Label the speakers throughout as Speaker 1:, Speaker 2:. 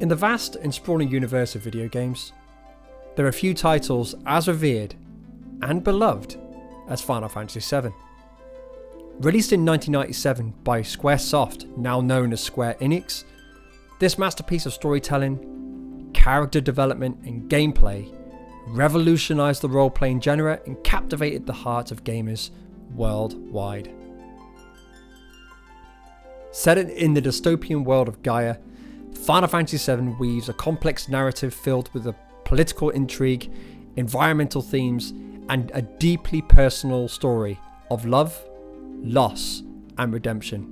Speaker 1: In the vast and sprawling universe of video games, there are few titles as revered and beloved as Final Fantasy VII. Released in 1997 by Squaresoft, now known as Square Enix, this masterpiece of storytelling, character development and gameplay revolutionized the role-playing genre and captivated the hearts of gamers worldwide. Set in the dystopian world of Gaia, Final Fantasy VII weaves a complex narrative filled with a political intrigue, environmental themes, and a deeply personal story of love, loss, and redemption.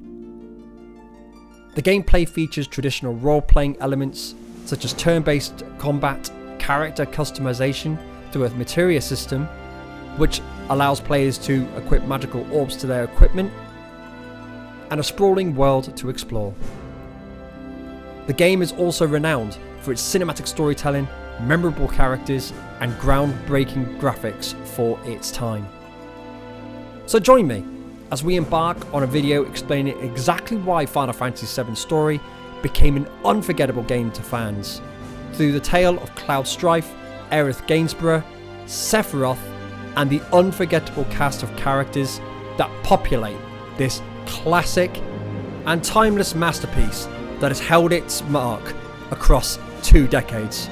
Speaker 1: The gameplay features traditional role-playing elements such as turn-based combat, character customization through a materia system, which allows players to equip magical orbs to their equipment, and a sprawling world to explore. The game is also renowned for its cinematic storytelling, memorable characters, and groundbreaking graphics for its time. So join me as we embark on a video explaining exactly why Final Fantasy VII's story became an unforgettable game to fans, through the tale of Cloud Strife, Arieth Gainsborough, Sephiroth, and the unforgettable cast of characters that populate this classic and timeless masterpiece that has held its mark across 2 decades.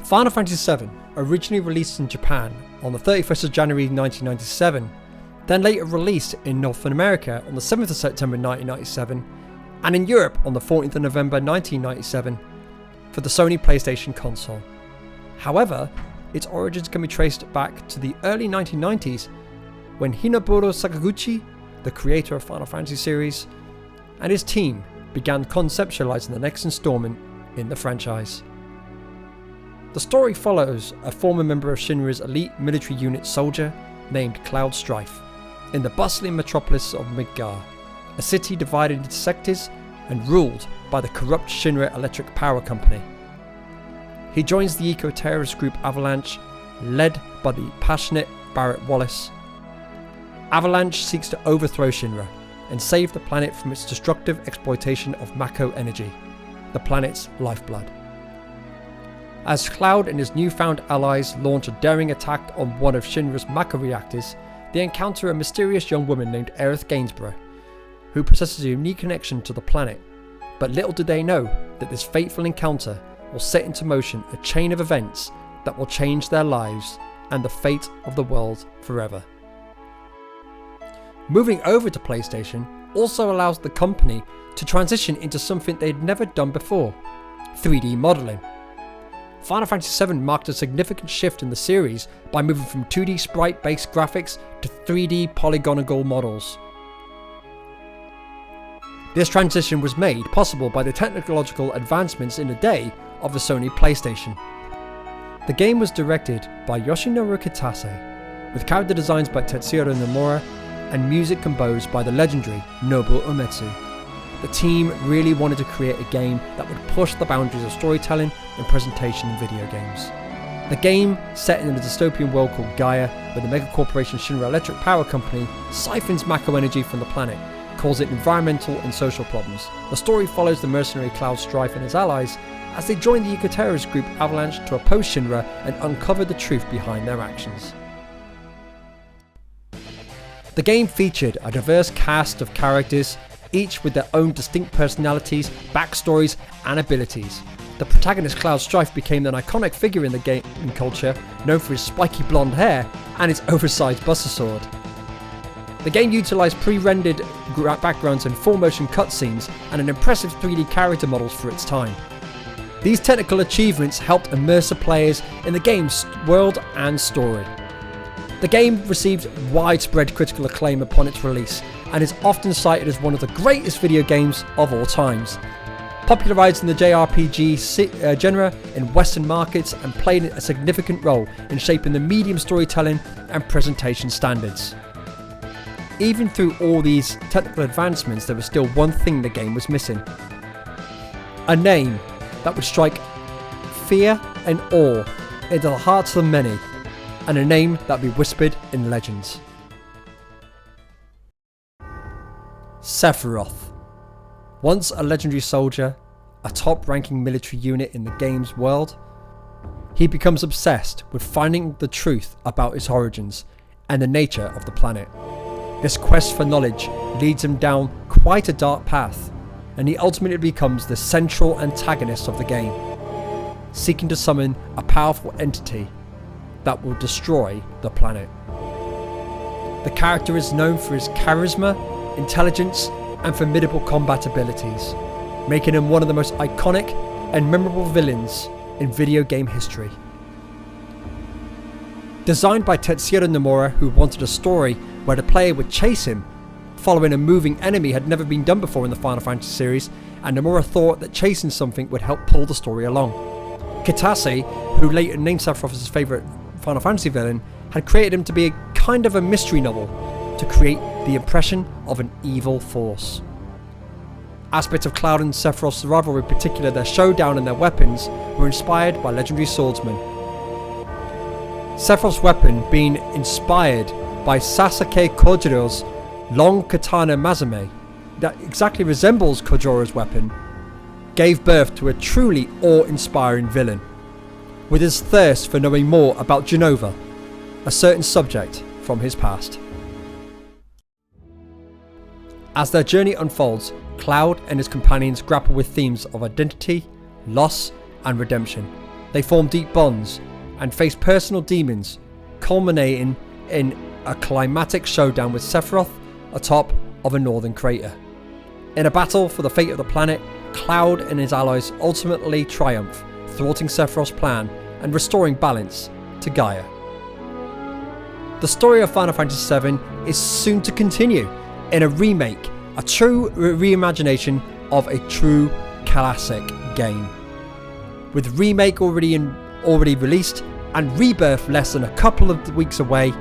Speaker 1: Final Fantasy VII, originally released in Japan on the 31st of January 1997, then later released in North America on the 7th of September 1997, and in Europe on the 14th of November 1997 for the Sony PlayStation console. However, its origins can be traced back to the early 1990s when Hinoburo Sakaguchi, the creator of Final Fantasy series, and his team began conceptualizing the next installment in the franchise. The story follows a former member of Shinra's elite military unit soldier named Cloud Strife in the bustling metropolis of Midgar, a city divided into sectors and ruled by the corrupt Shinra Electric Power Company. He joins the eco-terrorist group Avalanche, led by the passionate Barrett Wallace. Avalanche seeks to overthrow Shinra and save the planet from its destructive exploitation of Mako energy, the planet's lifeblood. As Cloud and his newfound allies launch a daring attack on one of Shinra's Mako reactors, they encounter a mysterious young woman named Arieth Gainsborough, who possesses a unique connection to the planet. But little do they know that this fateful encounter will set into motion a chain of events that will change their lives and the fate of the world forever. Moving over to PlayStation also allows the company to transition into something they'd never done before: 3D modelling. Final Fantasy VII marked a significant shift in the series by moving from 2D sprite-based graphics to 3D polygonal models. This transition was made possible by the technological advancements in the day of the Sony PlayStation. The game was directed by Yoshinori Kitase, with character designs by Tetsuya Nomura and music composed by the legendary Nobuo Uematsu. The team really wanted to create a game that would push the boundaries of storytelling and presentation in video games. The game, set in a dystopian world called Gaia, where the mega-corporation Shinra Electric Power Company siphons Mako energy from the planet, causing environmental and social problems. The story follows the mercenary Cloud Strife and his allies as they join the eco-terrorist group Avalanche to oppose Shinra and uncover the truth behind their actions. The game featured a diverse cast of characters, each with their own distinct personalities, backstories, and abilities. The protagonist Cloud Strife became an iconic figure in the game culture, known for his spiky blonde hair and his oversized buster sword. The game utilised pre-rendered backgrounds and full-motion cutscenes and an impressive 3D character models for its time. These technical achievements helped immerse the players in the game's world and story. The game received widespread critical acclaim upon its release and is often cited as one of the greatest video games of all times. Popularising the JRPG genre in Western markets and played a significant role in shaping the medium storytelling and presentation standards. even through all these technical advancements, there was still one thing the game was missing. A name that would strike fear and awe into the hearts of the many, and a name that would be whispered in legends. Sephiroth. Once a legendary soldier, a top-ranking military unit in the game's world, he becomes obsessed with finding the truth about his origins and the nature of the planet. This quest for knowledge leads him down quite a dark path, and he ultimately becomes the central antagonist of the game, seeking to summon a powerful entity that will destroy the planet. The character is known for his charisma, intelligence, and formidable combat abilities, making him one of the most iconic and memorable villains in video game history. Designed by Tetsuya Nomura, who wanted a story where the player would chase him, following a moving enemy had never been done before in the Final Fantasy series, and Nomura thought that chasing something would help pull the story along. Kitase, who later named Sephiroth as his favourite Final Fantasy villain, had created him to be a kind of a mystery novel to create the impression of an evil force. Aspects of Cloud and Sephiroth's rivalry, in particular their showdown and their weapons, were inspired by legendary swordsmen. Sephiroth's weapon being inspired by Sasuke Kojiro's long katana Mazume, that exactly resembles Kojiro's weapon, gave birth to a truly awe-inspiring villain, with his thirst for knowing more about Jenova, a certain subject from his past. As their journey unfolds, Cloud and his companions grapple with themes of identity, loss, and redemption. They form deep bonds and face personal demons, culminating in a climatic showdown with Sephiroth atop of a northern crater. In a battle for the fate of the planet, Cloud and his allies ultimately triumph, thwarting Sephiroth's plan and restoring balance to Gaia. The story of Final Fantasy VII is soon to continue in a remake, a true reimagination of a true classic game. With Remake already released and Rebirth less than a couple of weeks away,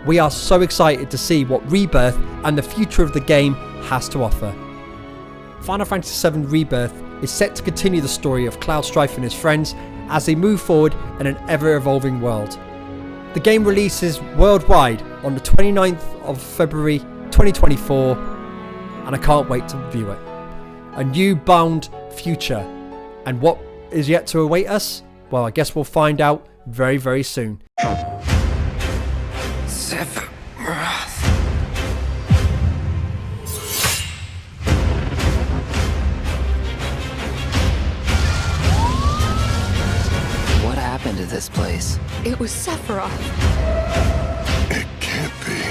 Speaker 1: we are so excited to see what Rebirth and the future of the game has to offer. Final Fantasy VII Rebirth is set to continue the story of Cloud Strife and his friends as they move forward in an ever-evolving world. The game releases worldwide on the 29th of February 2024, and I can't wait to view it. A new bound future, and what is yet to await us? Well, I guess we'll find out very, very soon.
Speaker 2: Sephiroth. What happened to this place?
Speaker 3: It was Sephiroth.
Speaker 4: It can't be.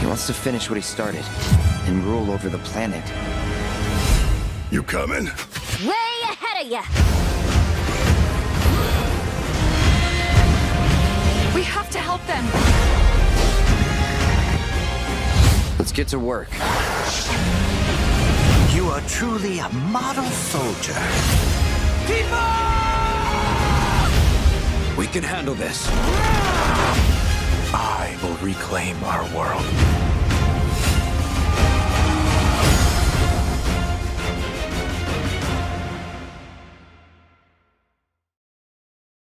Speaker 2: He wants to finish what he started and rule over the planet.
Speaker 4: You coming?
Speaker 3: Way ahead of ya! We have to help them.
Speaker 2: Let's get to work.
Speaker 5: You are truly a model soldier.
Speaker 2: We can handle this.
Speaker 5: I will reclaim our world.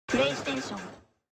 Speaker 6: PlayStation